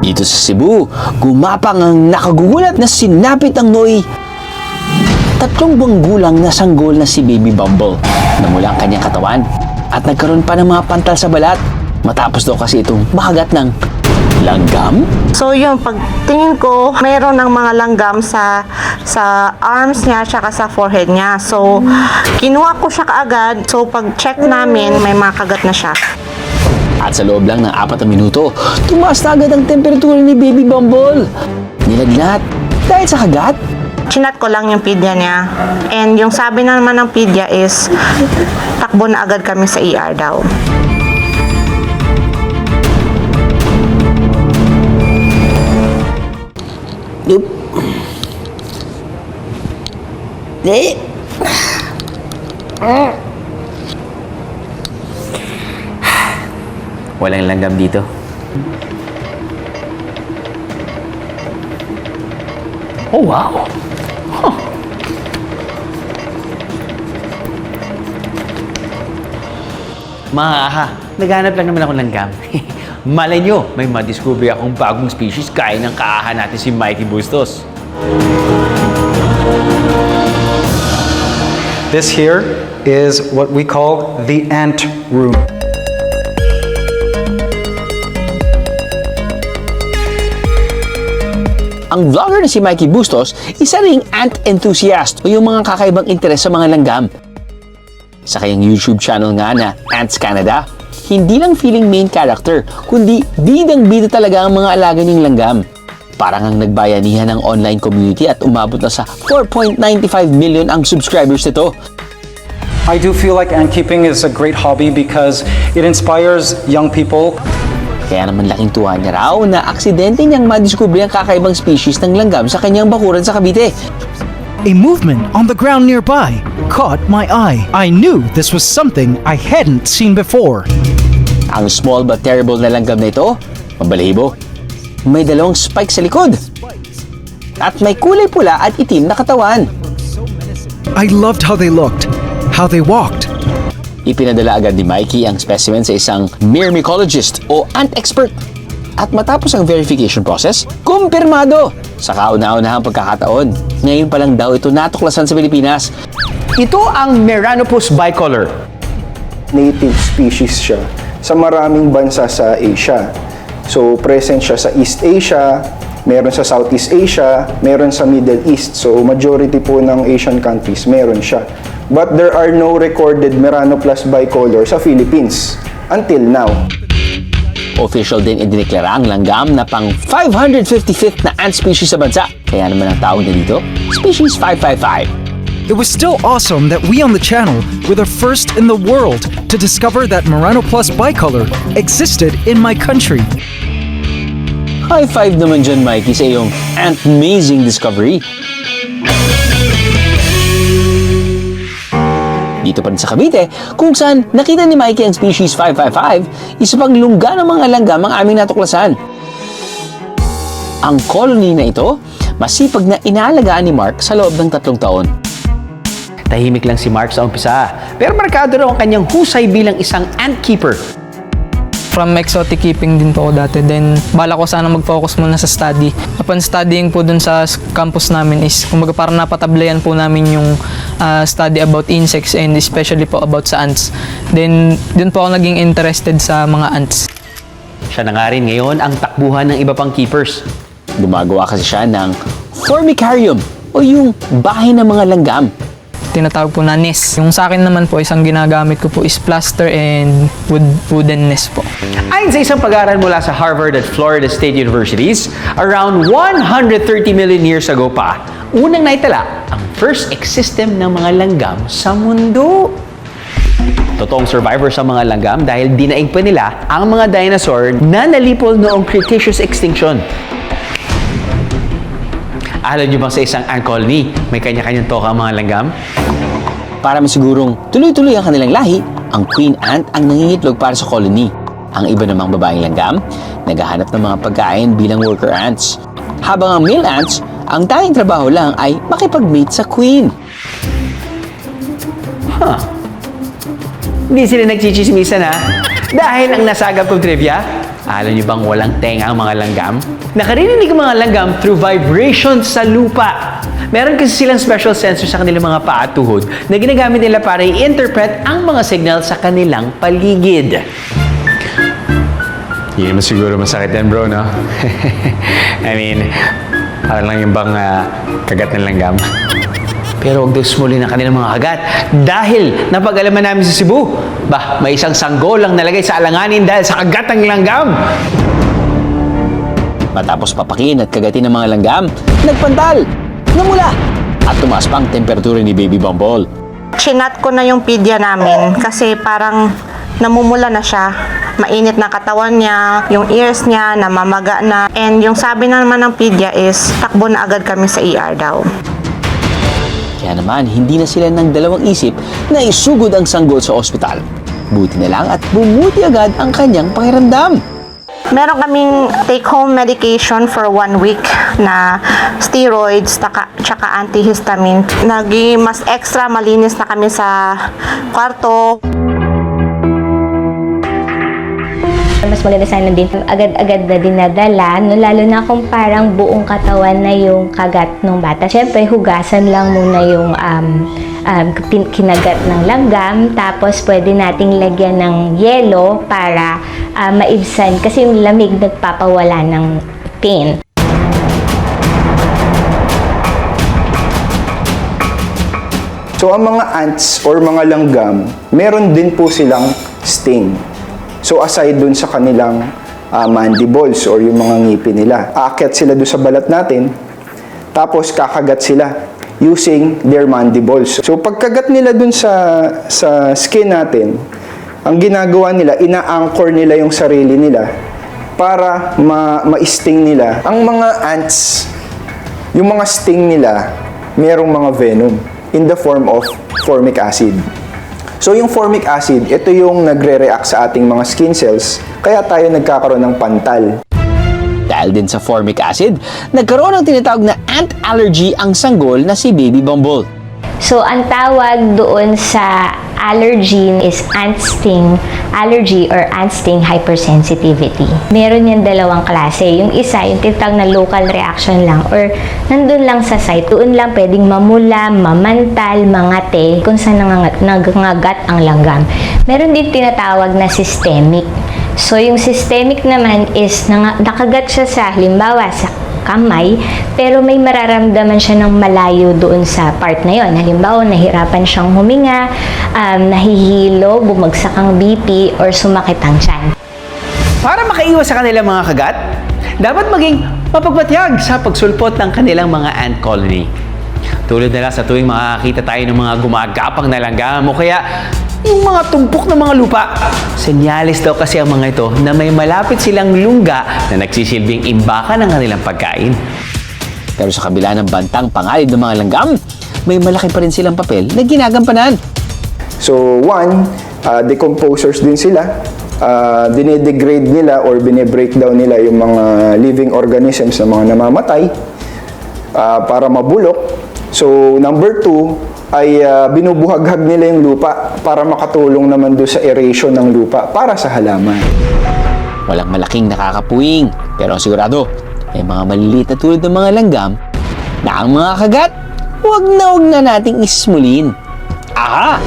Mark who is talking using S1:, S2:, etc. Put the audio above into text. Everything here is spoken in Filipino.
S1: Dito sa Cebu, gumapang ang nakagugulat na sinapit ang Noy. 3 buwang gulang na sanggol na si Baby Bumble. Namula ang kanyang katawan at nagkaroon pa ng mga pantal sa balat. Matapos daw kasi itong makagat ng langgam.
S2: So yun, pagtingin ko, mayroon ng mga langgam sa arms niya tsaka sa forehead niya. So, kinuha ko siya kaagad. So, pag-check namin, may mga kagat na siya.
S1: At sa loob lang ng 4 na minuto, tumaas na agad ang temperatura ni Baby Bumble. Nilagnat dahil sa kagat.
S2: Chinat ko lang yung pedya niya. And yung sabi na naman ng pedya is, takbo na agad kami sa ER daw.
S1: Nope. Walang langgam dito. Oh, wow! Huh. Mga aha, naghanap lang naman ako ng langgam. Malay nyo, may madiscover akong bagong species kaya ng kaaha natin si Mikey Bustos.
S3: This here is what we call the ant room.
S1: Ang vlogger na si Mikey Bustos, isa ring ant enthusiast o yung mga kakaibang interes sa mga langgam. Sa kanyang YouTube channel nga na Ants Canada, hindi lang feeling main character, kundi bidang-bida talaga ang mga alaga niyang langgam. Parang ang nagbayanihan ng online community at umabot na sa 4.95 million ang subscribers nito.
S3: I do feel like ant keeping is a great hobby because it inspires young people.
S1: Kaya naman laking tuwa niya raw na aksidente niyang madiskubre ang kakaibang species ng langgam sa kanyang bakuran sa Cavite.
S4: A movement on the ground nearby caught my eye. I knew this was something I hadn't seen before.
S1: Ang small but terrible na langgam na ito, mabalahibo. May 2 spike sa likod. At may kulay pula at itim na katawan.
S4: I loved how they looked, how they walked.
S1: Ipinadala agad ni Mikey ang specimen sa isang myrmecologist o ant expert. At matapos ang verification process, kumpirmado! Sa kauna-unahang pagkakataon, ngayon pa lang daw ito natuklasan sa Pilipinas. Ito ang Meranopus bicolor.
S5: Native species siya sa maraming bansa sa Asia. So, present siya sa East Asia, meron sa Southeast Asia, meron sa Middle East. So, majority po ng Asian countries, meron siya. But there are no recorded Meranopus bicolor sa Philippines until now.
S1: Official din idineklara ang langgam na pang 555th na ant species sa bansa. Kaya naman ang tawag na dito, species 555.
S4: It was still awesome that we on the channel were the first in the world to discover that Meranopus bicolor existed in my country.
S1: High five naman dyan, Mikey, sa iyong ant-amazing discovery. Dito pa rin sa Cavite, kung saan nakita ni Mikey ang species 555, isa pang lungga ng mga langgam ang aming natuklasan. Ang colony na ito, masipag na inaalagaan ni Mark sa loob ng 3 taon. Tahimik lang si Mark sa umpisa, pero markado raw ang kanyang husay bilang isang ant keeper.
S6: From exotic keeping din po ako dati. Then, bala ko sana mag-focus muna sa study. Upon studying po dun sa campus namin is, kumbaga parang napatablayan po namin yung study about insects and especially po about sa ants. Then, dun po ako naging interested sa mga ants.
S1: Siya na nga rin ngayon ang takbuhan ng iba pang keepers. Gumagawa kasi siya ng formicarium o yung bahay ng mga langgam.
S6: Tinatawag po na nest. Yung sa akin naman po, isang ginagamit ko po is plaster and wooden nest po.
S1: Ayon sa isang pag-aaral mula sa Harvard at Florida State Universities, around 130 million years ago pa, unang naitala ang first ecosystem ng mga langgam sa mundo. Totoong survivor sa mga langgam dahil dinaig pa nila ang mga dinosaur na nalipol noong Cretaceous extinction. Alam niyo bang sa isang ant colony, may kanya-kanyang toka ang mga langgam? Para masigurong tuloy-tuloy ang kanilang lahi, ang queen ant ang nangingitlog para sa colony. Ang iba namang babaeng langgam, naghahanap ng mga pagkain bilang worker ants. Habang ang male ants, ang tanging trabaho lang ay makipag-mate sa queen. Hindi sila nagchichismisan ha? Dahil ang nasagap kong trivia, Alam niyo bang walang tenga ang mga langgam? Nakarinig ang mga langgam through vibrations sa lupa. Meron kasi silang special sensor sa kanilang mga paa at tuhod na ginagamit nila para i-interpret ang mga signal sa kanilang paligid. Hindi naman siguro masakit yan, bro, no? I mean, parang lang yung bang kagat ng langgam. Pero huwag daw sumuli ng kanilang mga kagat dahil napag-alaman namin sa Cebu, may isang sanggol lang nalagay sa alanganin dahil sa kagat ng langgam. Matapos papakin at kagatin ng mga langgam, nagpantal, namula, at tumaas pa ang temperatura ni Baby Bumble.
S2: Chinat ko na yung pedya namin kasi parang namumula na siya. Mainit na katawan niya, yung ears niya, namamaga na. And yung sabi na naman ng pedya is, takbo na agad kami sa ER daw.
S1: Kaya naman, hindi na sila ng dalawang isip na isugod ang sanggol sa ospital. Buti na lang at bumuti agad ang kanyang pakiramdam.
S2: Meron kaming take-home medication for 1 week na steroids tsaka antihistamine. Naging mas extra malinis na kami sa kwarto.
S7: Mas maganda sana din agad-agad na dinadala, no? Lalo na kung parang buong katawan na yung kagat ng bata. Siyempre, hugasan lang muna yung kinagat ng langgam, tapos pwede nating lagyan ng yelo para maibsan kasi yung lamig nagpapawala ng pain.
S5: So ang mga ants or mga langgam, meron din po silang sting. So aside dun sa kanilang mandibles or yung mga ngipin nila, aakyat sila dun sa balat natin, tapos kakagat sila using their mandibles. So pagkagat nila dun sa skin natin, ang ginagawa nila, ina-anchor nila yung sarili nila para ma-sting nila. Ang mga ants, yung mga sting nila, merong mga venom in the form of formic acid. So yung formic acid, ito yung nagre-react sa ating mga skin cells, kaya tayo nagkakaroon ng pantal.
S1: Dahil din sa formic acid, nagkaroon ng tinatawag na ant allergy ang sanggol na si Baby Bumble.
S7: So, ang tawag doon sa allergy is ant sting allergy or ant sting hypersensitivity. Meron yan dalawang klase. Yung isa, yung tinatawag na local reaction lang or nandun lang sa site. Doon lang pwedeng mamula, mamantal, mangate kung saan nangangagat ang langgam. Meron din tinatawag na systemic. So, yung systemic naman is nakagat siya sa, halimbawa, sa kamay, pero may mararamdaman siya ng malayo doon sa part na yon. Halimbawa, nahirapan siyang huminga, nahihilo, bumagsak ang BP, or sumakit ang tiyan.
S1: Para makaiwas sa kanilang mga kagat, dapat maging mapagpatyag sa pagsulpot ng kanilang mga ant colony. Tulad nila sa tuwing makakita tayo ng mga gumagapang na langgam o kaya yung mga tumpok ng mga lupa. Senyales daw kasi ang mga ito na may malapit silang lungga na nagsisilbing imbakan ng kanilang pagkain. Pero sa kabila ng bantang pangalid ng mga langgam, may malaki pa rin silang papel na ginagampanan.
S5: So one, decomposers din sila. Dinedegrade nila or bine-breakdown nila yung mga living organisms na mga namamatay para mabulok. So number two, ay binubuhaghag nila yung lupa para makatulong naman doon sa aeration ng lupa para sa halaman.
S1: Walang malaking nakakapuwing, pero sigurado, may mga maliliit na tulad ng mga langgam na ang mga kagat, huwag na nating ismulin. Aha!